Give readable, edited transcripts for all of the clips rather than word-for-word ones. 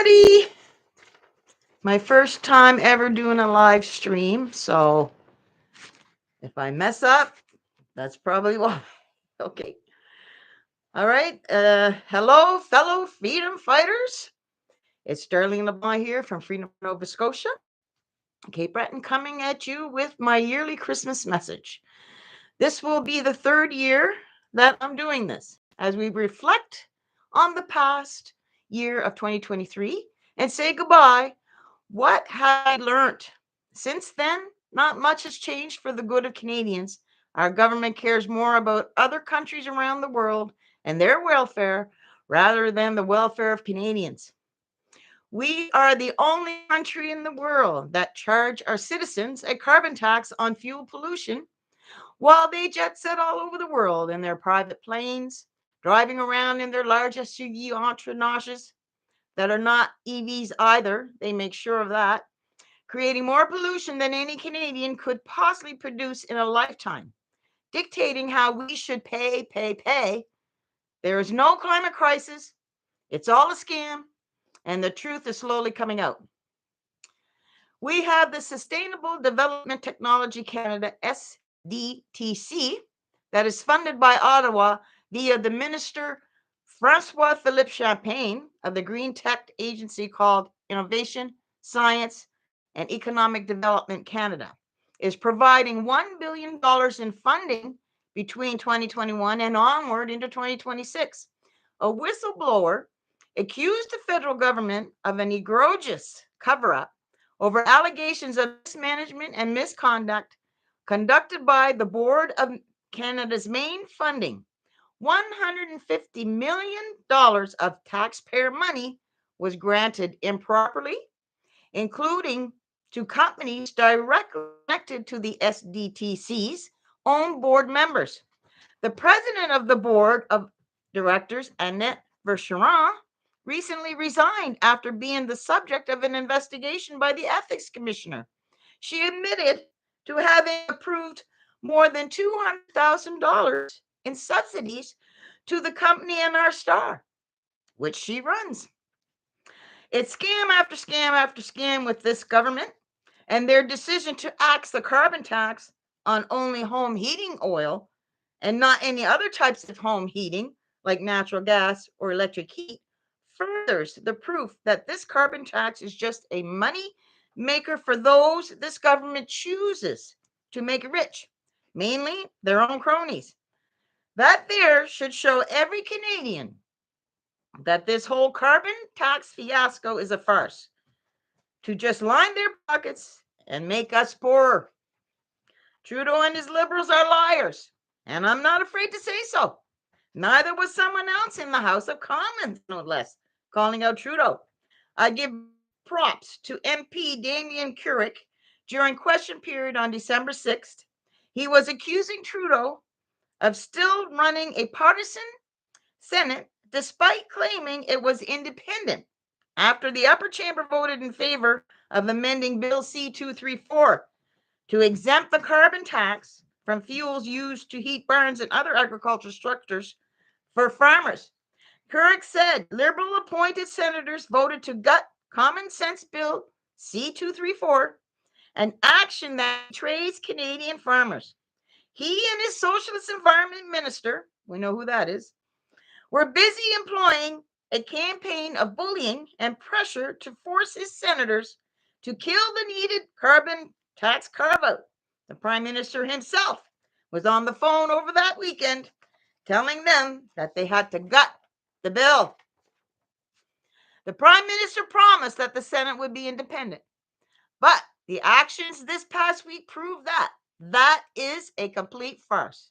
everybody. My first time ever doing a live stream, so if I mess up, that's probably why. Okay. All right. Hello, fellow freedom fighters. It's Darlene LeBlanc here from Freedom, Nova Scotia, Cape Breton, coming at you with my yearly Christmas message. This will be the third year that I'm doing this as we reflect on the past year of 2023 and say goodbye. What have I learned? Since then, not much has changed for the good of Canadians. Our government cares more about other countries around the world and their welfare rather than the welfare of Canadians. We are the only country in the world that charge our citizens a carbon tax on fuel pollution while they jet set all over the world in their private planes, driving around in their large SUV entourages that are not EVs either. They make sure of that, creating more pollution than any Canadian could possibly produce in a lifetime, dictating how we should pay. There is no climate crisis. It's all a scam, and the truth is slowly coming out. We have the Sustainable Development Technology Canada, SDTC, that is funded by Ottawa via the Minister Francois Philippe Champagne of the green tech agency called Innovation, Science, and Economic Development Canada, is providing $1 billion in funding between 2021 and onward into 2026. A whistleblower accused the federal government of an egregious cover up over allegations of mismanagement and misconduct conducted by the Board of Canada's main funding. $150 million of taxpayer money was granted improperly, including to companies directly connected to the SDTC's own board members. The president of the board of directors, Annette Vercheron, recently resigned after being the subject of an investigation by the ethics commissioner. She admitted to having approved more than $200,000 in subsidies to the company NR Star, which she runs. It's scam after scam after scam with this government and their decision to axe the carbon tax on only home heating oil and not any other types of home heating like natural gas or electric heat furthers the proof that this carbon tax is just a money maker for those this government chooses to make rich, mainly their own cronies. That there should show every Canadian that this whole carbon tax fiasco is a farce to just line their pockets and make us poorer. Trudeau and his liberals are liars, and I'm not afraid to say so. Neither was someone else in the House of Commons, no less, calling out Trudeau. I give props to MP Damien Carrick during question period on December 6th. He was accusing Trudeau of still running a partisan Senate despite claiming it was independent after the upper chamber voted in favor of amending Bill C-234 to exempt the carbon tax from fuels used to heat barns and other agricultural structures for farmers. Carrick said Liberal appointed senators voted to gut common sense Bill C-234, an action that betrays Canadian farmers. He and his socialist environment minister, we know who that is, were busy employing a campaign of bullying and pressure to force his senators to kill the needed carbon tax carve out. The Prime Minister himself was on the phone over that weekend telling them that they had to gut the bill. The Prime Minister promised that the Senate would be independent, but the actions this past week prove that that is a complete farce.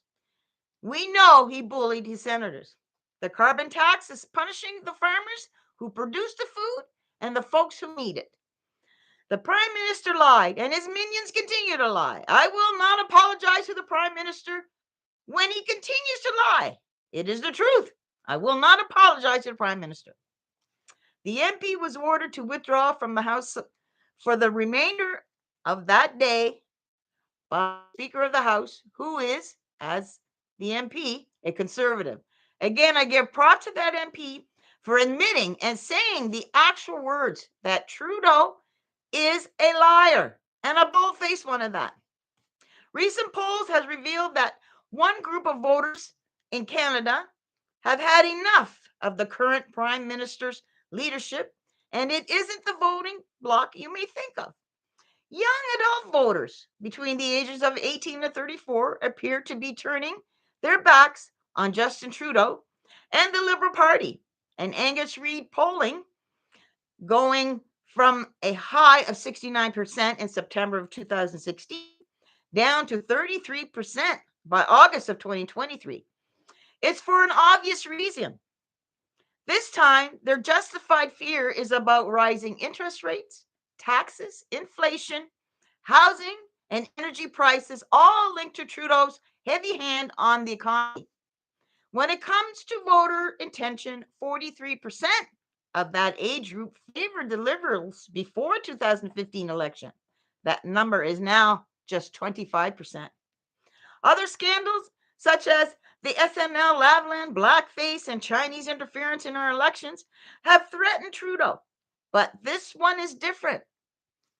We know he bullied his senators. The carbon tax is punishing the farmers who produce the food and the folks who need it. The Prime Minister lied, and his minions continue to lie. I will not apologize to the Prime Minister when he continues to lie. It is the truth. I will not apologize to the Prime Minister. The MP was ordered to withdraw from the House for the remainder of that day by the Speaker of the House, who is, as the MP, a conservative. Again, I give props to that MP for admitting and saying the actual words that Trudeau is a liar, and a bold-faced one of that. Recent polls has revealed that one group of voters in Canada have had enough of the current Prime Minister's leadership, and it isn't the voting bloc you may think of. Young adult voters between the ages of 18 to 34 appear to be turning their backs on Justin Trudeau and the Liberal Party. And Angus Reid polling going from a high of 69% in September of 2016 down to 33% by August of 2023. It's for an obvious reason. This time, their justified fear is about rising interest rates, taxes, inflation, housing, and energy prices, all linked to Trudeau's heavy hand on the economy. When it comes to voter intention, 43% of that age group favored the Liberals before 2015 election. That number is now just 25%. Other scandals, such as the SNL LEBLANC blackface and Chinese interference in our elections, have threatened Trudeau. But this one is different.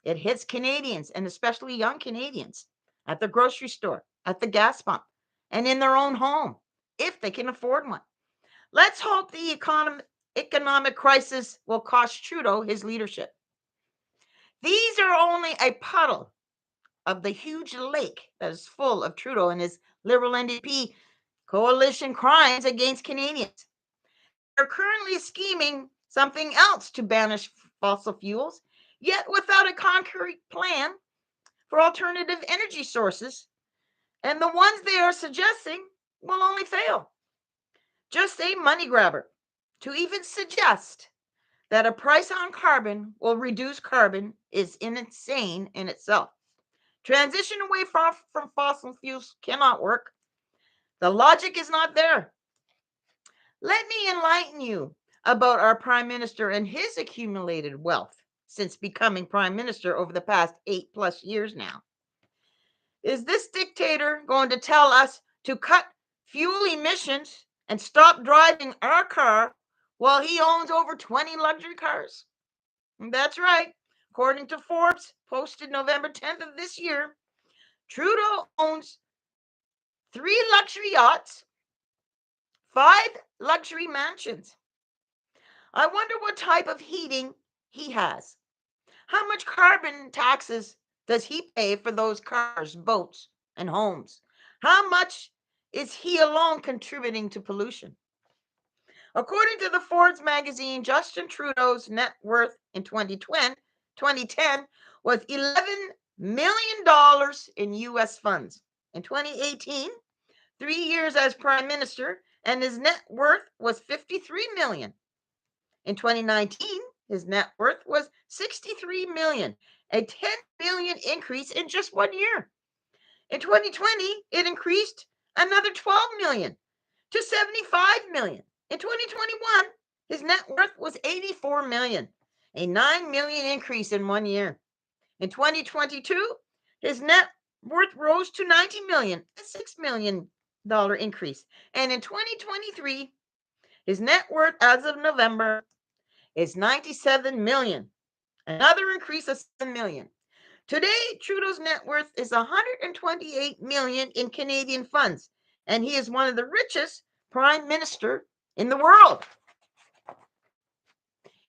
It hits Canadians, and especially young Canadians, at the grocery store, at the gas pump, and in their own home, if they can afford one. Let's hope the economic crisis will cost Trudeau his leadership. These are only a puddle of the huge lake that is full of Trudeau and his Liberal NDP coalition crimes against Canadians. They're currently scheming something else to banish fossil fuels, yet without a concrete plan for alternative energy sources, and the ones they are suggesting will only fail. Just a money grabber to even suggest that a price on carbon will reduce carbon is insane in itself. Transition away from fossil fuels cannot work. The logic is not there. Let me enlighten you about our Prime Minister and his accumulated wealth since becoming Prime Minister over the past 8+ years now. Is this dictator going to tell us to cut fuel emissions and stop driving our car while he owns over 20 luxury cars? That's right. According to Forbes, posted November 10th of this year, Trudeau owns 3 luxury yachts, 5 luxury mansions. I wonder what type of heating he has. How much carbon taxes does he pay for those cars, boats, and homes? How much is he alone contributing to pollution? According to the Forbes magazine, Justin Trudeau's net worth in 2010 was $11 million in U.S. funds. In 2018, 3 years as Prime Minister, and his net worth was $53 million. In 2019, his net worth was $63 million, a $10 million increase in just 1 year. In 2020, it increased another $12 million to $75 million. In 2021, his net worth was $84 million, a $9 million increase in 1 year. In 2022, his net worth rose to $90 million, a $6 million increase. And in 2023, his net worth as of November is $97 million, another increase of $7 million. Today, Trudeau's net worth is $128 million in Canadian funds, and he is one of the richest prime minister in the world.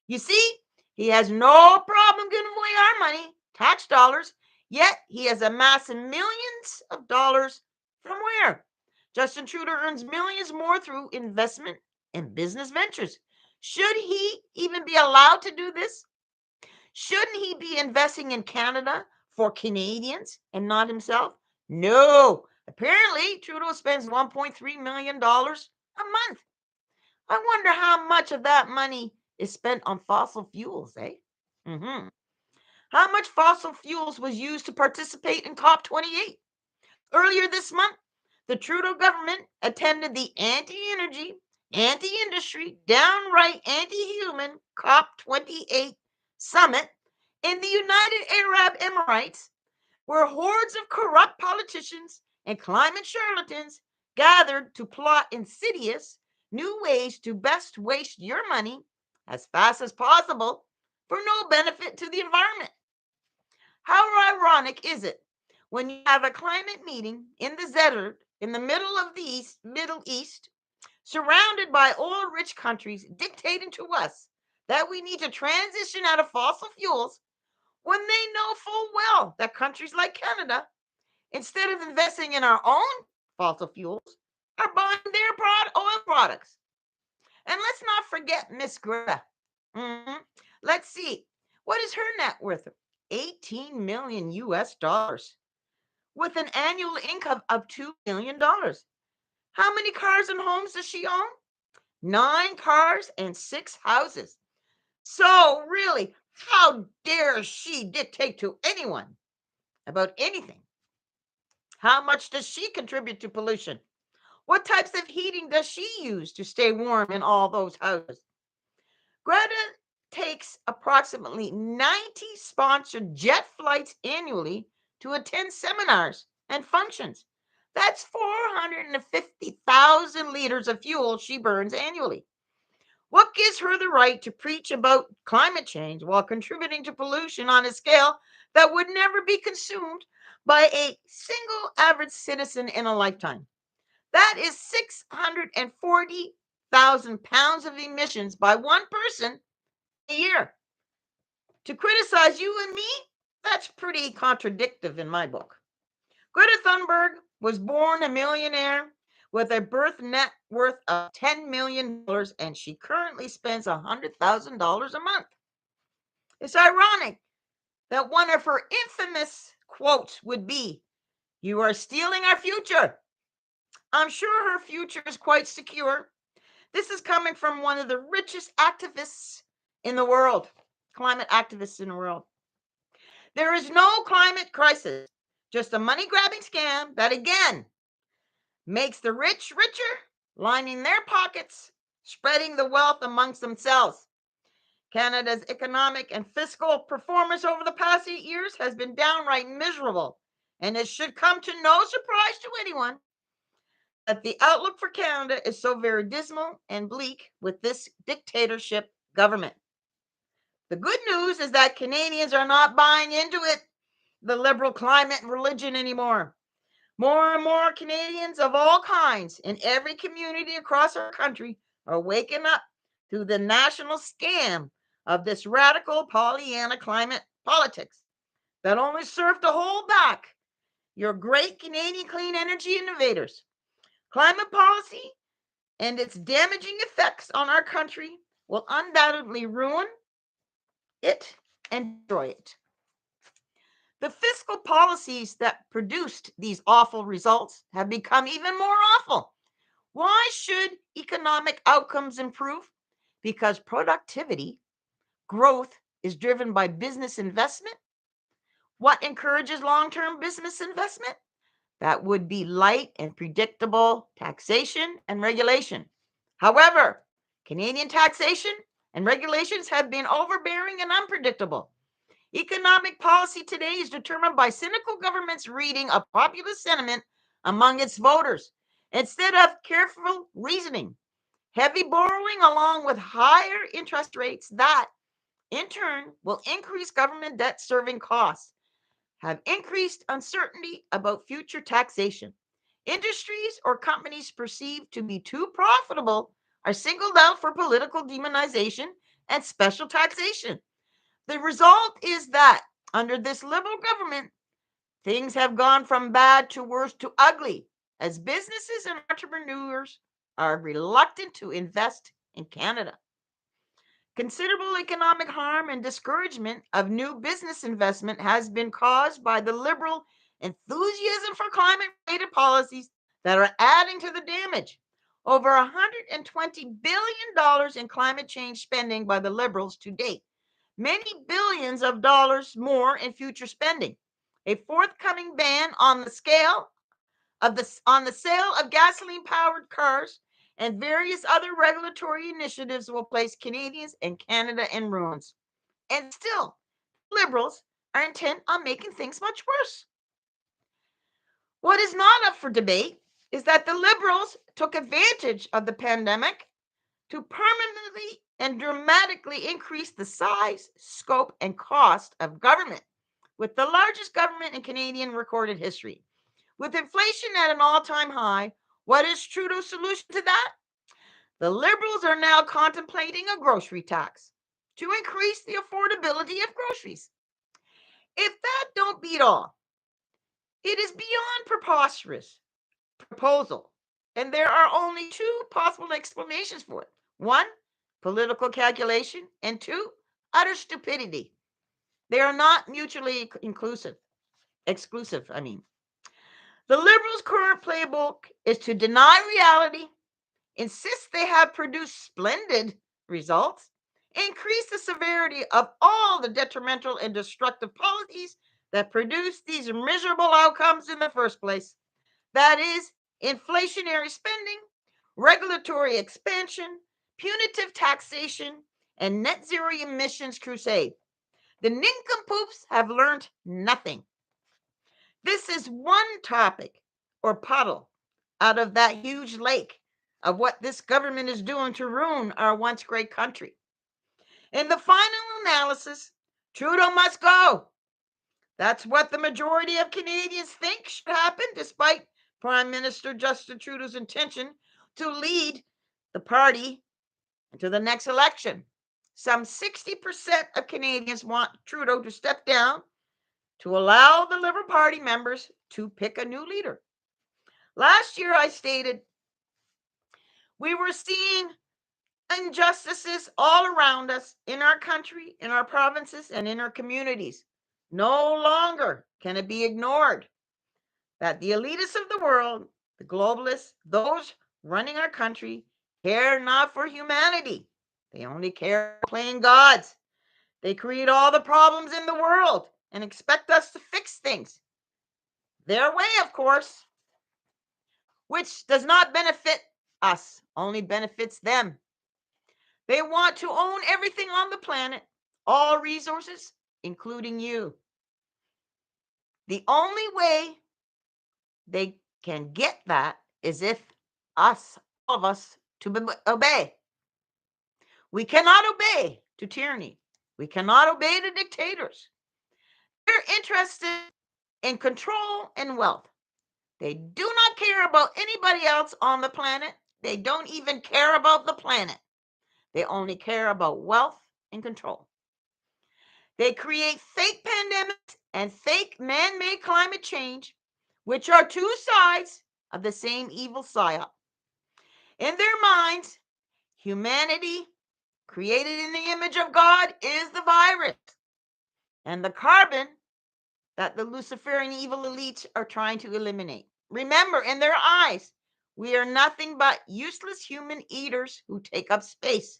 You see, he has no problem giving away our money, tax dollars, yet he has amassed millions of dollars from where? Justin Trudeau earns millions more through investment and business ventures. Should he even be allowed to do this? Shouldn't he be investing in Canada for Canadians and not himself? No. Apparently, Trudeau spends $1.3 million a month. I wonder how much of that money is spent on fossil fuels, eh? How much fossil fuels was used to participate in COP28? Earlier this month, the Trudeau government attended the anti-energy, anti-industry, downright anti-human COP28 summit in the United Arab Emirates, where hordes of corrupt politicians and climate charlatans gathered to plot insidious new ways to best waste your money as fast as possible for no benefit to the environment. How ironic is it when you have a climate meeting in the desert in the middle of the Middle East, surrounded by oil-rich countries dictating to us that we need to transition out of fossil fuels when they know full well that countries like Canada, instead of investing in our own fossil fuels, are buying their oil products. And let's not forget Miss Greta. Mhm. Let's see. What is her net worth? 18 million US dollars with an annual income of $2 million. How many cars and homes does she own? 9 cars and 6 houses. So, really, how dare she dictate to anyone about anything? How much does she contribute to pollution? What types of heating does she use to stay warm in all those houses? Greta takes approximately 90 sponsored jet flights annually to attend seminars and functions. That's 450,000 liters of fuel she burns annually. What gives her the right to preach about climate change while contributing to pollution on a scale that would never be consumed by a single average citizen in a lifetime? That is 640,000 pounds of emissions by one person a year. To criticize you and me, that's pretty contradictive in my book. Greta Thunberg was born a millionaire with a birth net worth of $10 million, and she currently spends $100,000 a month. It's ironic that one of her infamous quotes would be, "You are stealing our future." I'm sure her future is quite secure. This is coming from one of the richest activists in the world, climate activists in the world. There is no climate crisis, just a money grabbing scam that again makes the rich richer, lining their pockets, spreading the wealth amongst themselves. Canada's economic and fiscal performance over the past 8 years has been downright miserable, and it should come to no surprise to anyone that the outlook for Canada is so very dismal and bleak with this dictatorship government. The good news is that Canadians are not buying into it, the liberal climate and religion anymore. More and more Canadians of all kinds in every community across our country are waking up to the national scam of this radical Pollyanna climate politics that only serve to hold back your great Canadian clean energy innovators. Climate policy and its damaging effects on our country will undoubtedly ruin it and destroy it. The fiscal policies that produced these awful results have become even more awful. Why should economic outcomes improve? Because productivity, growth is driven by business investment. What encourages long term business investment? That would be light and predictable taxation and regulation. However, Canadian taxation and regulations have been overbearing and unpredictable. Economic policy today is determined by cynical governments reading a populist sentiment among its voters instead of careful reasoning. Heavy borrowing, along with higher interest rates that, in turn, will increase government debt serving costs, have increased uncertainty about future taxation. Industries or companies perceived to be too profitable are singled out for political demonization and special taxation. The result is that under this liberal government, things have gone from bad to worse to ugly, as businesses and entrepreneurs are reluctant to invest in Canada. Considerable economic harm and discouragement of new business investment has been caused by the liberal enthusiasm for climate related policies that are adding to the damage. Over $120 billion in climate change spending by the liberals to date, many billions of dollars more in future spending. A forthcoming ban on the sale of gasoline powered cars and various other regulatory initiatives will place Canadians and Canada in ruins. And still, liberals are intent on making things much worse. What is not up for debate is that the liberals took advantage of the pandemic to permanently and dramatically increased the size, scope, and cost of government, with the largest government in Canadian recorded history. With inflation at an all-time high, what is Trudeau's solution to that? The Liberals are now contemplating a grocery tax to increase the affordability of groceries. If that don't beat all, it is beyond preposterous proposal, and there are only two possible explanations for it. One, political calculation, and two, utter stupidity. They are not mutually exclusive. The Liberals' current playbook is to deny reality, insist they have produced splendid results, increase the severity of all the detrimental and destructive policies that produce these miserable outcomes in the first place. That is, inflationary spending, regulatory expansion, punitive taxation, and net zero emissions crusade. The nincompoops have learned nothing. This is one topic or puddle out of that huge lake of what this government is doing to ruin our once great country. In the final analysis, Trudeau must go. That's what the majority of Canadians think should happen, despite Prime Minister Justin Trudeau's intention to lead the party into the next election. Some 60% of Canadians want Trudeau to step down to allow the Liberal Party members to pick a new leader. Last year, I stated we were seeing injustices all around us in our country, in our provinces, and in our communities. No longer can it be ignored that the elitists of the world, the globalists, those running our country, care not for humanity. They only care for playing gods. They create all the problems in the world and expect us to fix things their way, of course, which does not benefit us, only benefits them. They want to own everything on the planet, all resources, including you. The only way they can get that is if us, all of us, to obey. We cannot obey to tyranny. We cannot obey to dictators. They're interested in control and wealth. They do not care about anybody else on the planet. They don't even care about the planet. They only care about wealth and control. They create fake pandemics and fake man-made climate change, which are two sides of the same evil psyop. In their minds, humanity, created in the image of God, is the virus, and the carbon that the Luciferian evil elites are trying to eliminate. Remember, in their eyes, we are nothing but useless human eaters who take up space.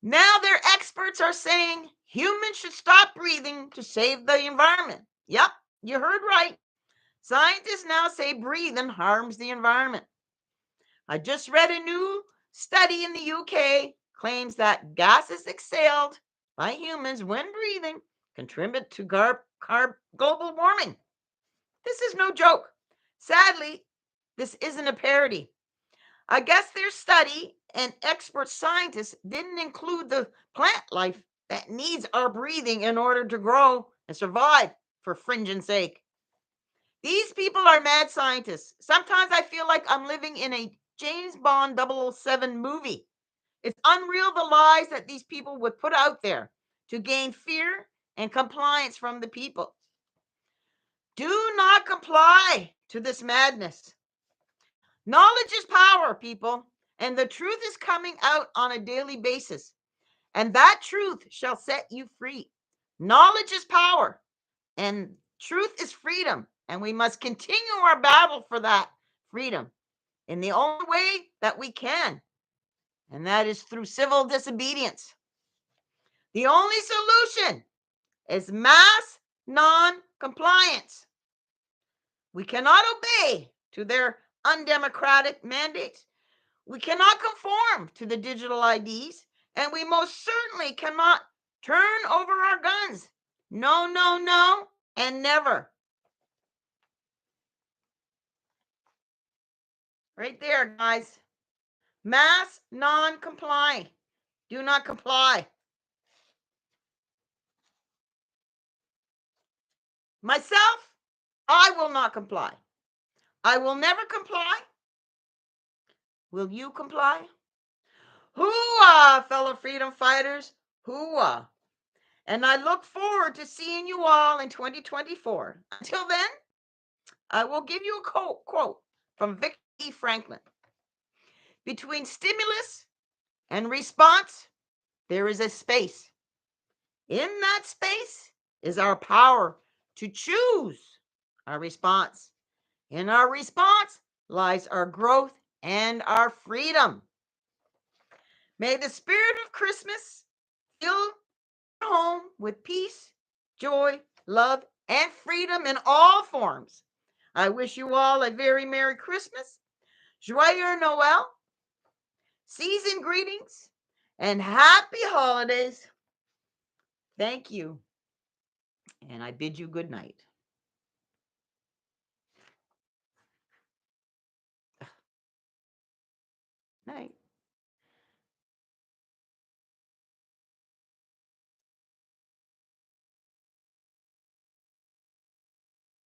Now their experts are saying humans should stop breathing to save the environment. Yep, you heard right. Scientists now say breathing harms the environment. I just read a new study in the UK claims that gases exhaled by humans when breathing contribute to global warming. This is no joke. Sadly, this isn't a parody. I guess their study and expert scientists didn't include the plant life that needs our breathing in order to grow and survive, for fringe's sake. These people are mad scientists. Sometimes I feel like I'm living in a James Bond 007 movie. It's unreal the lies that these people would put out there to gain fear and compliance from the people. Do not comply to this madness. Knowledge is power, people, and the truth is coming out on a daily basis, and that truth shall set you free. Knowledge is power, and truth is freedom, and we must continue our battle for that freedom in the only way that we can, and that is through civil disobedience. The only solution is mass non-compliance. We cannot obey to their undemocratic mandates. We cannot conform to the digital IDs, and we most certainly cannot turn over our guns. No, no, no, and never. Right there, guys. Mass non-complying. Do not comply. Myself, I will not comply. I will never comply. Will you comply? Hoo-ah, fellow freedom fighters. Hoo-ah. And I look forward to seeing you all in 2024. Until then, I will give you a quote from Victor E. Franklin. Between stimulus and response, there is a space. In that space is our power to choose our response. In our response lies our growth and our freedom. May the spirit of Christmas fill your home with peace, joy, love, and freedom in all forms. I wish you all a very Merry Christmas, Joyeux Noel, season greetings, and happy holidays. Thank you, and I bid you good night. Night.